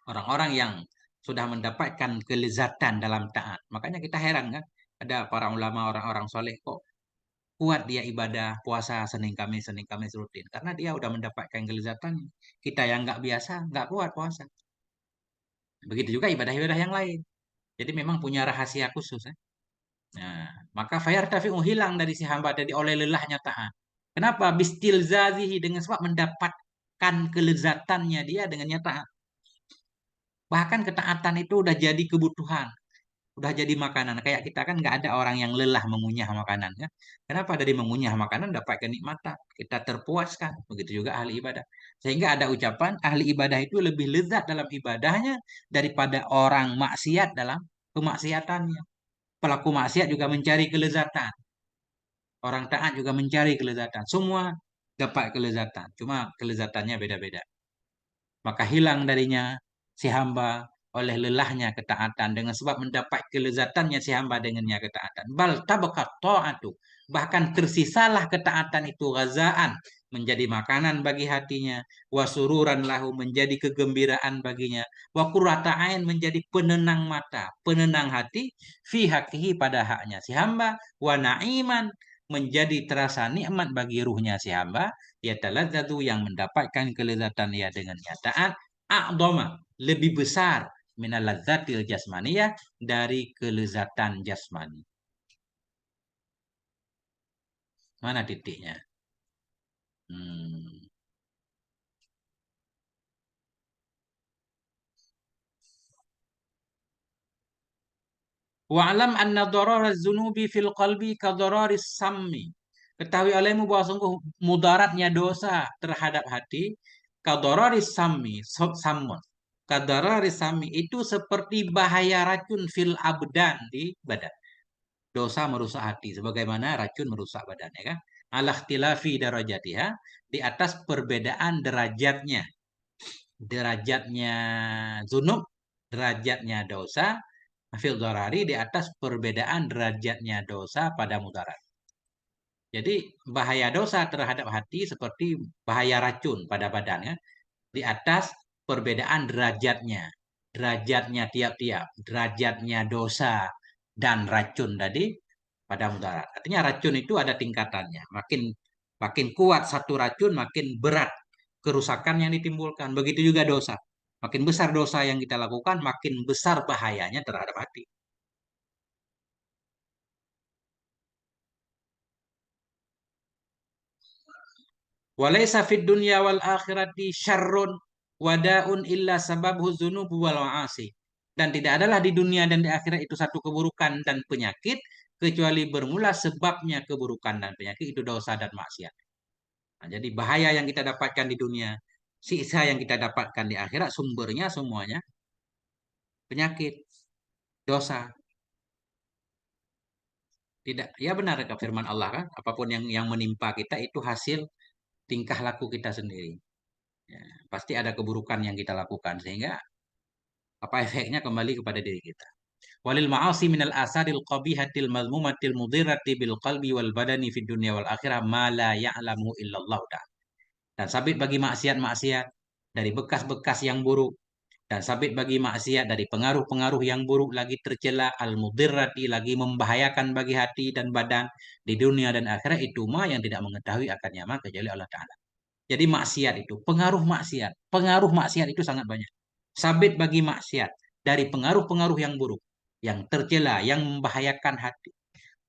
Orang-orang yang sudah mendapatkan kelezatan dalam taat. Makanya kita heran kan, ada para ulama, orang-orang soleh kok kuat dia ibadah puasa Senin Kamis rutin. Karena dia udah mendapatkan kelezatan. Kita yang nggak biasa, nggak kuat puasa. Begitu juga ibadah-ibadah yang lain. Jadi memang punya rahasia khusus. Nah, maka fayar tafi'u, hilang dari si hamba tadi oleh lelahnya taat. Kenapa? Bistil zazihi, dengan sebab mendapatkan kelezatannya dia dengannya taat. Bahkan ketaatan itu udah jadi kebutuhan, udah jadi makanan. Kayak kita kan nggak ada orang yang lelah mengunyah makanan kan. Kenapa? Dari mengunyah makanan dapat kenikmatan, kita terpuaskan. Begitu juga ahli ibadah. Sehingga ada ucapan ahli ibadah itu lebih lezat dalam ibadahnya daripada orang maksiat dalam kemaksiatannya. Pelaku maksiat juga mencari kelezatan. Orang taat juga mencari kelezatan. Semua dapat kelezatan. Cuma kelezatannya beda-beda. Maka hilang darinya si hamba oleh lelahnya ketaatan, dengan sebab mendapat kelezatannya si hamba dengannya ketaatan. Bal tabakat ta'atu, Bahkan tersisalah ketaatan itu ghazaan, menjadi makanan bagi hatinya, wasururan lahu, menjadi kegembiraan baginya, wa qurrata ain, menjadi penenang mata, penenang hati, fi haqihi, pada haknya si hamba, wa na'iman, menjadi terasa nikmat bagi ruhnya si hamba, ya taladzatu, yang mendapatkan kelezatan ya dengan nyataan, a'doma, lebih besar, minal ladzatil jasmaniyah, dari kelezatan jasmani. Mana titiknya? Hmm. Wa'lam anna darara zunubi fil qalbi ka dararis sammi. Ketahui olehmu bahwa sungguh mudaratnya dosa terhadap hati ka dararis sammi, sammun. Ka dararis sammi itu seperti bahaya racun fil abdan, di badan. Dosa merusak hati sebagaimana racun merusak badan, ya kan? Ala ikhtilafi darajatiha, di atas perbedaan derajatnya. Derajatnya zunub, derajatnya dosa, fil dorari, di atas perbedaan derajatnya dosa pada mudarat. Jadi bahaya dosa terhadap hati seperti bahaya racun pada badan, ya. Di atas perbedaan derajatnya. Derajatnya tiap-tiap. Derajatnya dosa dan racun tadi pada mudarat. Artinya racun itu ada tingkatannya. Makin makin kuat satu racun, makin berat kerusakan yang ditimbulkan. Begitu juga dosa. Makin besar dosa yang kita lakukan, makin besar bahayanya terhadap hati. Walaysa fid dunya wal akhirati syarrun wadaun illa sababhu dzunubu wal ma'asi. Dan tidak adalah di dunia dan di akhirat itu satu keburukan dan penyakit, kecuali bermula sebabnya keburukan dan penyakit itu dosa dan maksiat. Nah, jadi bahaya yang kita dapatkan di dunia, siksa yang kita dapatkan di akhirat, sumbernya semuanya penyakit, dosa. Tidak, ya benar kata firman Allah kan, apapun yang menimpa kita itu hasil tingkah laku kita sendiri. Ya, pasti ada keburukan yang kita lakukan sehingga apa efeknya kembali kepada diri kita. Walil ma'asi minal asaril qabihatil mazmumatil mudhirati bil qalbi wal badani fid dunya wal akhirah ma la ya'lamu illallah ta'ala. Dan sabit bagi maksiat-maksiat dari bekas-bekas yang buruk, dan sabit bagi maksiat dari pengaruh-pengaruh yang buruk lagi tercela, al mudhirati, lagi membahayakan bagi hati dan badan di dunia dan akhirat, itu mah yang tidak mengetahui akannya mah kecuali Allah Ta'ala. Jadi maksiat itu, pengaruh maksiat itu sangat banyak. Sabit bagi maksiat dari pengaruh-pengaruh yang buruk, yang tercela, yang membahayakan hati.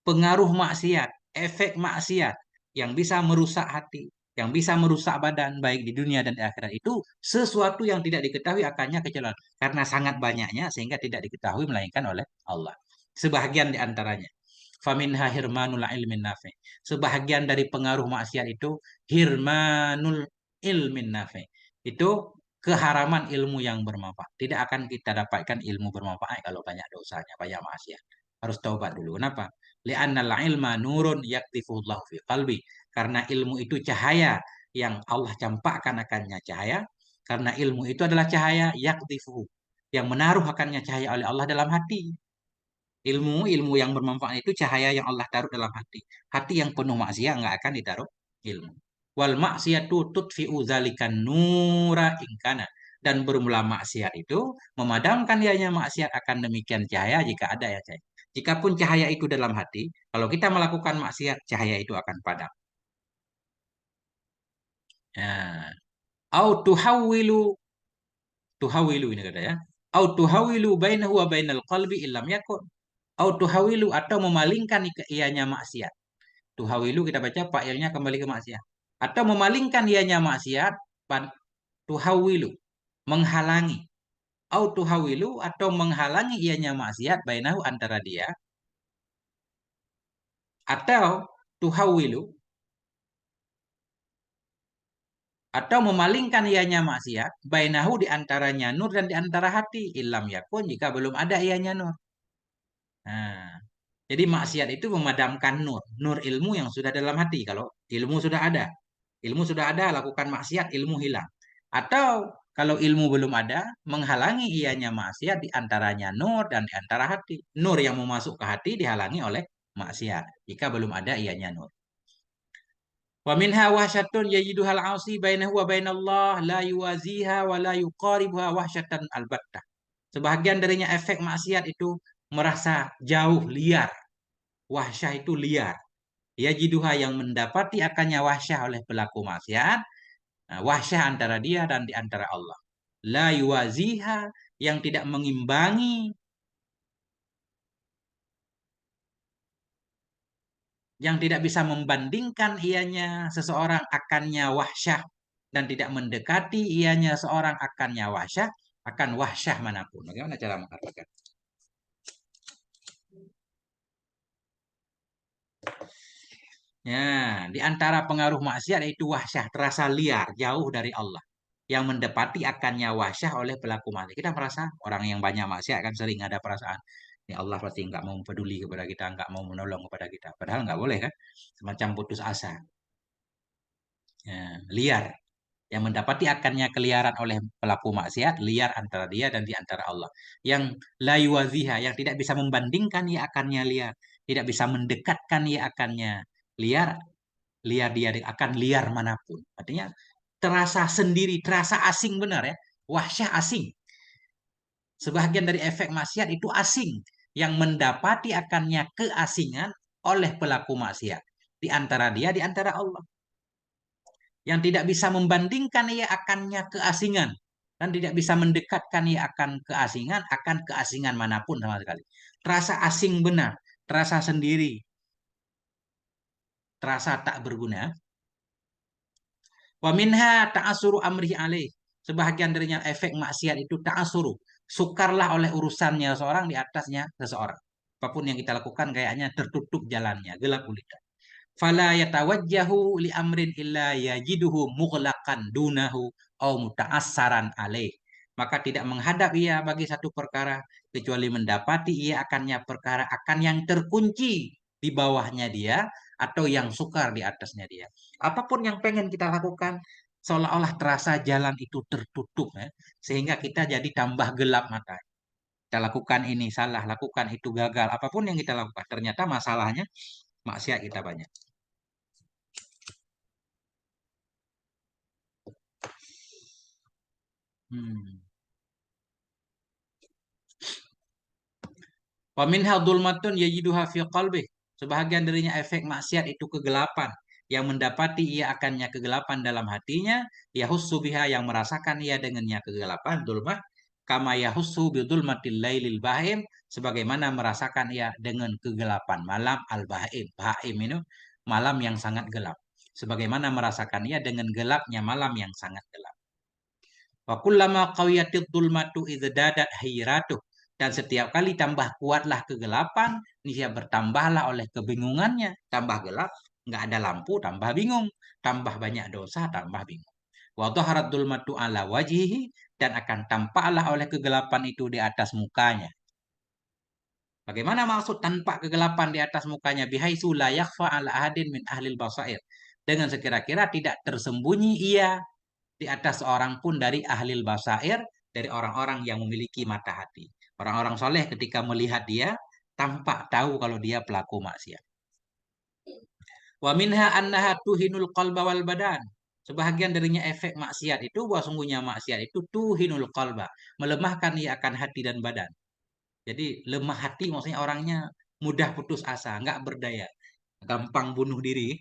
Pengaruh maksiat, efek maksiat yang bisa merusak hati, yang bisa merusak badan baik di dunia dan di akhirat, itu sesuatu yang tidak diketahui akannya kecuali karena sangat banyaknya sehingga tidak diketahui melainkan oleh Allah. Sebahagian di antaranya. Faminha hirmanul ilmin nafi. Sebahagian dari pengaruh maksiat itu hirmanul ilmin nafi. Itu keharaman ilmu yang bermanfaat. Tidak akan kita dapatkan ilmu bermanfaat kalau banyak dosanya, banyak maksiat. Harus taubat dulu. Kenapa? Li'annal ilma nurun yaktifullahu fi qalbi. Karena ilmu itu cahaya yang Allah campakkan akannya cahaya. Karena ilmu itu adalah cahaya yaktifu, yang menaruh akannya cahaya oleh Allah dalam hati. Ilmu yang bermanfaat itu cahaya yang Allah taruh dalam hati. Hati yang penuh maksiat nggak akan ditaruh ilmu. Wal maksiatu tutfi'u zalikan nura ingkana. Dan bermula maksiat itu memadamkan dianya maksiat akan demikian cahaya jika ada ya cahaya. Jikapun cahaya itu dalam hati, kalau kita melakukan maksiat, cahaya itu akan padam. Ya. Au tuhawilu ini kata ya. Au tuhawilu bainahu wa bainal qalbi illam yakun. Au tuhawilu, atau memalingkan ianya maksiat. Tuhawilu kita baca fa'ilnya kembali ke maksiat. Atau memalingkan ianya maksiat, tuhawilu, menghalangi. Au tuhawilu, atau menghalangi ianya maksiat bainahu, antara dia, atau tuhawilu, atau memalingkan ianya maksiat bainahu, di antaranya nur dan di antara hati, ilam yakun, jika belum ada ianya nur. Nah, jadi maksiat itu memadamkan nur, nur ilmu yang sudah dalam hati. Kalau ilmu sudah ada, lakukan maksiat, ilmu hilang. Atau kalau ilmu belum ada, menghalangi ianya maksiat di antaranya nur dan di antara hati. Nur yang mau masuk ke hati dihalangi oleh maksiat. Jika belum ada ianya nur. Wa minha wahsyatun yajiduhal asi bainahu wa bainallah la yuwaziha wa la yuqaribuha wahsyatan albattah. Sebahagian darinya efek maksiat itu merasa jauh, liar. Wahsyah itu liar. Yajiduha yang mendapati akannya wahsyah oleh pelaku maksiat. Nah, wahsyah antara dia dan di antara Allah. La yuwaziha yang tidak mengimbangi, yang tidak bisa membandingkan ianya seseorang akannya wahsyah dan tidak mendekati ianya seorang akannya wahsyah akan wahsyah manapun. Bagaimana cara mengatakan? Ya, di antara pengaruh maksiat yaitu wahsyah, terasa liar, jauh dari Allah. Yang mendapati akannya wahsyah oleh pelaku maksiat. Kita merasa orang yang banyak maksiat kan sering ada perasaan, ya Allah pasti nggak mau peduli kepada kita, nggak mau menolong kepada kita. Padahal nggak boleh kan? Semacam putus asa. Ya, liar. Yang mendapati akannya keliaran oleh pelaku maksiat, liar antara dia dan di antara Allah. Yang la yuwaziha, yang tidak bisa membandingkan ia akannya liar. Tidak bisa mendekatkan ia akannya liar, liar dia akan liar manapun. Artinya terasa sendiri, terasa asing benar ya. Wahsyah asing. Sebagian dari efek maksiat itu asing. Yang mendapati akannya keasingan oleh pelaku maksiat. Di antara dia, di antara Allah. Yang tidak bisa membandingkan ia akannya keasingan. Dan tidak bisa mendekatkan ia akan keasingan manapun sama sekali. Terasa asing benar. Terasa sendiri. Terasa tak berguna. Wa minha ta'asuru amrihi alaih. Sebahagian darinya efek maksiat itu ta'asuru. Sukarlah oleh urusannya seorang di atasnya seseorang. Apapun yang kita lakukan kayaknya tertutup jalannya, gelap gulita. Fala yatawajjahu li amrin illa yajiduhu mughlaqan dunahu au muta'assaran alaih. Maka tidak menghadap ia bagi satu perkara kecuali mendapati ia akannya perkara akan yang terkunci di bawahnya dia atau yang sukar di atasnya dia. Apapun yang pengen kita lakukan seolah-olah terasa jalan itu tertutup ya, sehingga kita jadi tambah gelap mata. Kita lakukan ini salah, lakukan itu gagal, apapun yang kita lakukan ternyata masalahnya maksiat kita banyak. Hmm. Wa minha dhulmatun yajiduha fi qalbih. Sebahagian darinya efek maksiat itu kegelapan yang mendapati ia akannya kegelapan dalam hatinya, yahussu biha yang merasakan ia dengannya kegelapan dhulmah kama yahussu bi dhulmatil lailil bahim sebagaimana merasakan ia dengan kegelapan malam al-bahim. Bahim itu malam yang sangat gelap. Sebagaimana merasakan ia dengan gelapnya malam yang sangat gelap. Wa kullama qawiyatid dhulmatu idzadat hayratuh. Dan setiap kali tambah kuatlah kegelapan, niscaya bertambahlah oleh kebingungannya. Tambah gelap, nggak ada lampu, tambah bingung. Tambah banyak dosa, tambah bingung. Wa dhaharat dhulmatu ala wajhihi. Dan akan tampaklah oleh kegelapan itu di atas mukanya. Bagaimana maksud tanpa kegelapan di atas mukanya? Bihaitsu la yakhfa ala ahadin min ahlil basair. Dengan sekira-kira tidak tersembunyi ia di atas seorang pun dari ahlil basair, dari orang-orang yang memiliki mata hati. Orang-orang soleh ketika melihat dia, tampak tahu kalau dia pelaku maksiat. Wa minha annaha tuhinul qalba wal badan. Sebahagian darinya efek maksiat itu, bahwa sungguhnya maksiat itu tuhinul qalba. Melemahkan ia akan hati dan badan. Jadi lemah hati maksudnya orangnya mudah putus asa, nggak berdaya. Gampang bunuh diri.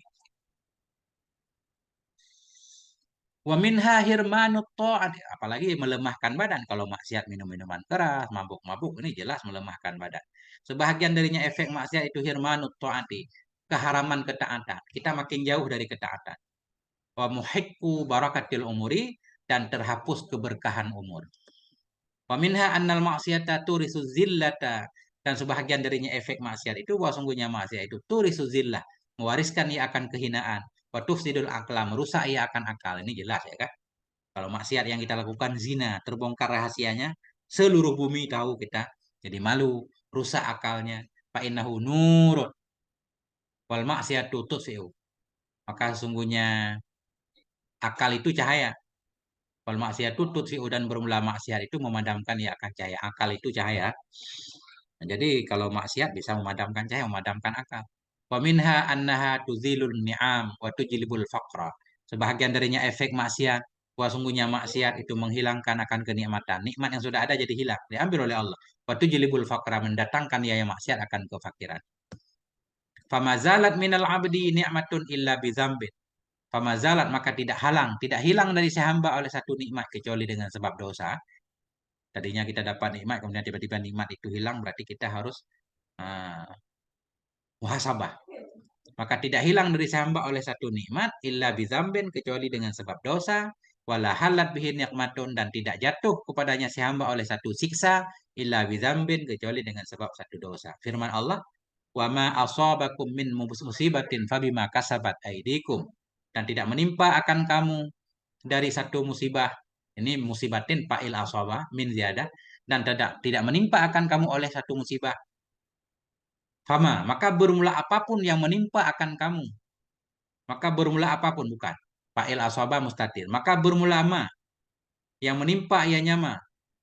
Wa minha hirmanut ta'at, apalagi melemahkan badan kalau maksiat minum minuman keras, mabuk-mabuk ini jelas melemahkan badan. Sebahagian darinya efek maksiat itu hirmanut ta'ati, keharaman ketaatan. Kita makin jauh dari ketaatan. Wa muhiqqu barakatil umuri dan terhapus keberkahan umur. Wa minha annal maksiata turisu zillata dan sebahagian darinya efek maksiat itu bahwa sungguhnya maksiat itu turisu zillah, mewariskan ia akan kehinaan. Wa tufsidul akla, merusak ia akan akal. Ini jelas ya kan? Kalau maksiat yang kita lakukan zina, terbongkar rahasianya, seluruh bumi tahu kita. Jadi malu, rusak akalnya. Fa innahu nurun wal maksiatu tusfi'u. Maka sesungguhnya akal itu cahaya. Wal maksiatu tusfi'u dan bermula maksiat itu memadamkan ya akan cahaya. Akal itu cahaya. Nah, jadi kalau maksiat bisa memadamkan cahaya, memadamkan akal. Wa minha annaha tuzilul ni'am wa tujlibul faqra. Sebahagian darinya efek maksiat. Wah, sungguhnya maksiat itu menghilangkan akan kenikmatan. Nikmat yang sudah ada jadi hilang, diambil oleh Allah. Wa tujlibul faqra, mendatangkan ya maksiat akan kefakiran. Famazalat minal abdi ni'matun illa bizambin. Famazalat, maka tidak hilang dari si hamba oleh satu nikmat kecuali dengan sebab dosa. Tadinya kita dapat nikmat, kemudian tiba-tiba nikmat itu hilang, berarti kita harus uh, muhasabah. Maka tidak hilang dari si hamba oleh satu nikmat illa bizambin, kecuali dengan sebab dosa. Wala halat bihi nikmatun, dan tidak jatuh kepadanya si hamba oleh satu siksa illa bizambin, kecuali dengan sebab satu dosa. Firman Allah, wa ma asabakum min musibatin fabima kasabat aidikum, dan tidak menimpa akan kamu dari satu musibah. Ini musibatin fa'il asaba min ziyadah, dan tidak menimpa akan kamu oleh satu musibah. Fama, maka bermula apapun yang menimpa akan kamu. Maka bermula apapun, bukan. Fa'il asaba mustatir. Maka bermula ma, yang menimpa ianya ma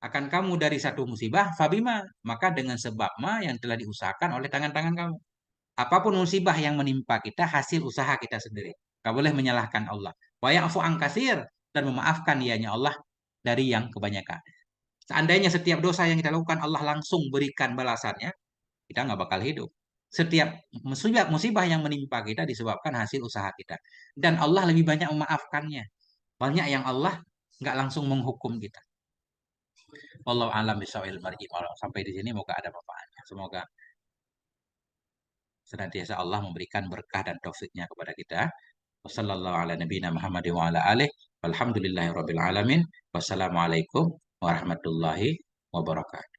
akan kamu dari satu musibah, fabima, maka dengan sebab ma yang telah diusahakan oleh tangan-tangan kamu. Apapun musibah yang menimpa kita, hasil usaha kita sendiri. Gak boleh menyalahkan Allah. Wa ya'fu an kasir, dan memaafkan ianya Allah dari yang kebanyakan. Seandainya setiap dosa yang kita lakukan Allah langsung berikan balasannya, kita nggak bakal hidup. Setiap musibah yang menimpa kita disebabkan hasil usaha kita. Dan Allah lebih banyak memaafkannya. Banyak yang Allah nggak langsung menghukum kita. Wallahu a'lam bishawil marji. Sampai di sini moga ada manfaatnya. Semoga senantiasa Allah memberikan berkah dan taufiknya kepada kita. Wassallallahu ala nabiyina Muhammad wa ala alihi. Walhamdulillahi rabbil alamin. Wassalamualaikum warahmatullahi wabarakatuh.